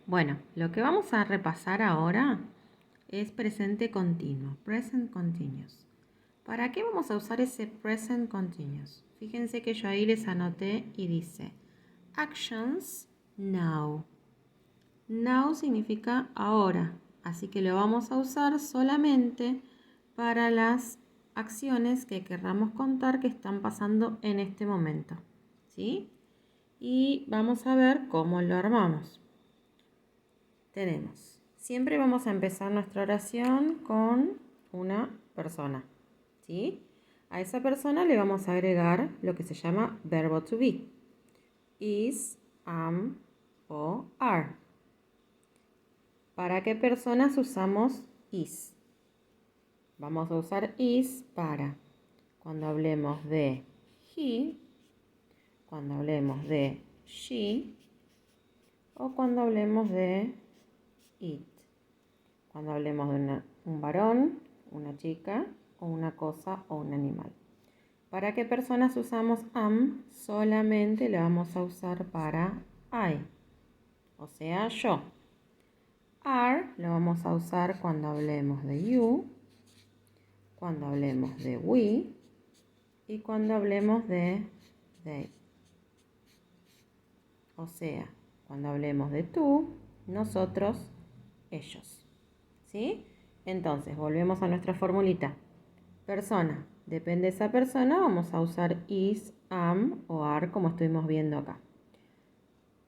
Bueno, lo que vamos a repasar ahora es presente continuo, present continuous. ¿Para qué vamos a usar ese present continuous? Fíjense que yo ahí les anoté y dice actions now. Now significa ahora, así que lo vamos a usar solamente para las acciones que querramos contar que están pasando en este momento, ¿sí? Y vamos a ver cómo lo armamos. Siempre vamos a empezar nuestra oración con una persona, ¿sí? A esa persona le vamos a agregar lo que se llama verbo to be. Is, am o are. ¿Para qué personas usamos is? Vamos a usar is para cuando hablemos de he, cuando hablemos de she o cuando hablemos de it. Cuando hablemos de un varón, una chica o una cosa o un animal. ¿Para qué personas usamos am? Solamente la vamos a usar para I, o sea, yo. Are lo vamos a usar cuando hablemos de you, cuando hablemos de we y cuando hablemos de they. O sea, cuando hablemos de tú, nosotros, ellos. ¿Sí? Entonces, volvemos a nuestra formulita. Persona. Depende de esa persona, vamos a usar is, am o are como estuvimos viendo acá.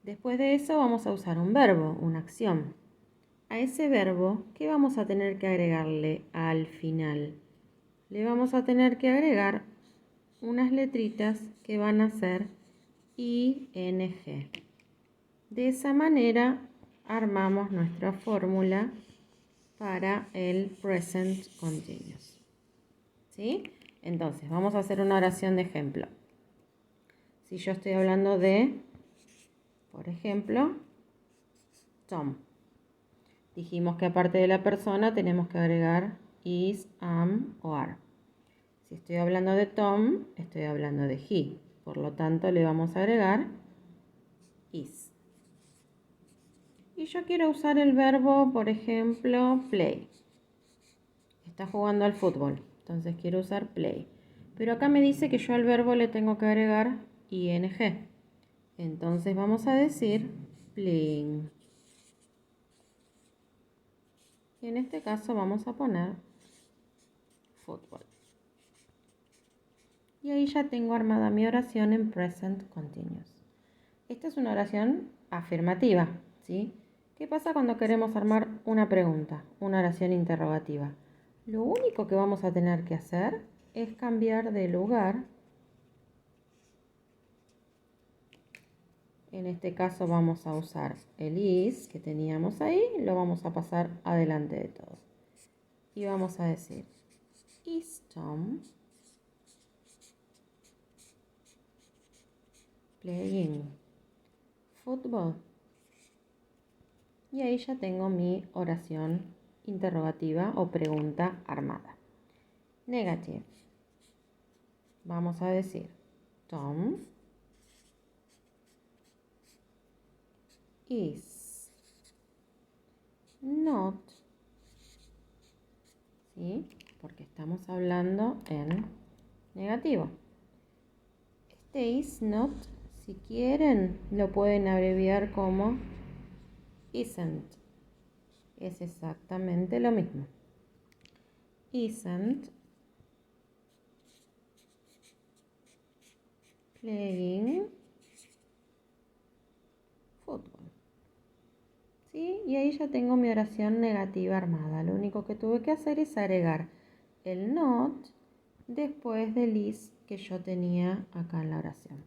Después de eso vamos a usar un verbo, una acción. A ese verbo, ¿qué vamos a tener que agregarle al final? Le vamos a tener que agregar unas letritas que van a ser ing. De esa manera armamos nuestra fórmula para el present continuous. ¿Sí? Entonces, vamos a hacer una oración de ejemplo. Si yo estoy hablando de, por ejemplo, Tom. Dijimos que aparte de la persona tenemos que agregar is, am o are. Si estoy hablando de Tom, estoy hablando de he. Por lo tanto, le vamos a agregar is. Y yo quiero usar el verbo, por ejemplo, play. Está jugando al fútbol, entonces quiero usar play. Pero acá me dice que yo al verbo le tengo que agregar ing. Entonces vamos a decir playing. Y en este caso vamos a poner fútbol. Y ahí ya tengo armada mi oración en present continuous. Esta es una oración afirmativa, ¿sí? ¿Qué pasa cuando queremos armar una pregunta, una oración interrogativa? Lo único que vamos a tener que hacer es cambiar de lugar. En este caso vamos a usar el is que teníamos ahí, lo vamos a pasar adelante de todo. Y vamos a decir, is Tom playing football? Y ahí ya tengo mi oración interrogativa o pregunta armada. Negative. Vamos a decir, Tom is not, ¿sí? Porque estamos hablando en negativo. Este is not, si quieren, lo pueden abreviar como isn't. Es exactamente lo mismo. Isn't playing football. ¿Sí? Y ahí ya tengo mi oración negativa armada. Lo único que tuve que hacer es agregar el not después del is que yo tenía acá en la oración.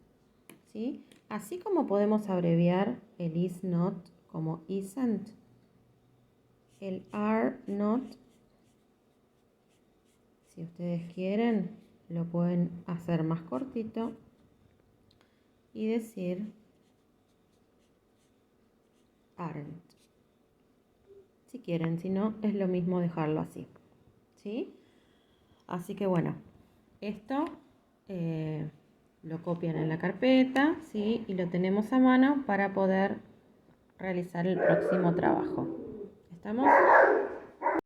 ¿Sí? Así como podemos abreviar el is not como isn't, el are not, si ustedes quieren, lo pueden hacer más cortito y decir aren't. Si quieren, si no, es lo mismo dejarlo así. ¿Sí? Así que bueno, esto lo copian en la carpeta, ¿sí? Y lo tenemos a mano para poder realizar el próximo trabajo. ¿Estamos?